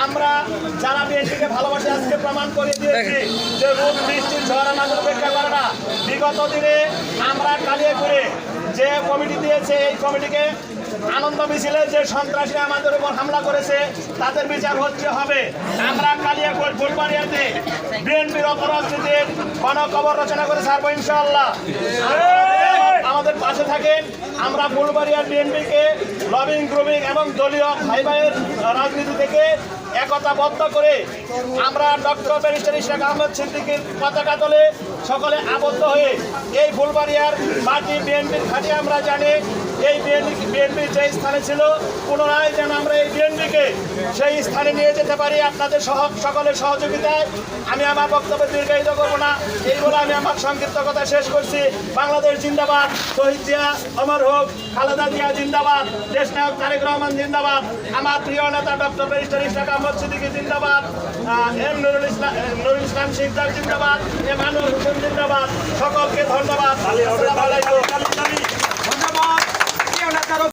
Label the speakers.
Speaker 1: আমরা যারা বিএনপিকে ভালোবাসে আজকে প্রমাণ করে দিয়েছি যে রোদ বৃষ্টি ঝড় আমাদের উপেক্ষা করে না। বিগত দিনে আমরা কালিয়াকুড়ে যে কমিটি দিয়েছে এই কমিটিকে আনন্দ মিছিলে যে সন্ত্রাসী আমাদের উপর হামলা করেছে তাদের বিচার হবে। আমরা কালিয়াকোট ফুলবাড়িয়াতে বিএনপির অপরাজনীতির গণকবর রচনা করে ছাড়বো ইনশাআল্লাহ। আমাদের পাশে থাকেন। আমরা ফুলবাড়িয়ার বিএনপিকে লবিং গ্রুমিং এবং দলীয় ভাই ভাইয়ের রাজনীতি থেকে একতাবদ্ধ করে আমরা ডক্টর ব্যারিস্টার ইশরাক আহমেদ সিদ্দিকীর পতাকা তলে সকলে আবদ্ধ হয়ে এই ফুলবাড়িয়ার মাটি বিএনপির ঘাঁটি আমরা জানি এই বিএনপি যে স্থানে ছিল পুনরায় যেন আমরা এই বিএনপিকে সেই স্থানে নিয়ে যেতে পারি আপনাদের সকলের সহযোগিতায়। আমি আমার বক্তব্য দীর্ঘায়িত করবো না, এই বলে আমি আমার সংক্ষিপ্ত কথা শেষ করছি। বাংলাদেশ জিন্দাবাদ, শহীদ জিয়া অমর হোক, খালেদা জিয়া জিন্দাবাদ, দেশ নায়ক তারেক রহমান জিন্দাবাদ, আমার প্রিয় নেতা ডক্টর ব্যারিস্টার ইশরাক আহমেদ সিদ্দিকী জিন্দাবাদ, এম নুরুল ইসলাম শিকদার জিন্দাবাদ, এমানুল হোসেন জিন্দাবাদ। সকলকে ধন্যবাদ।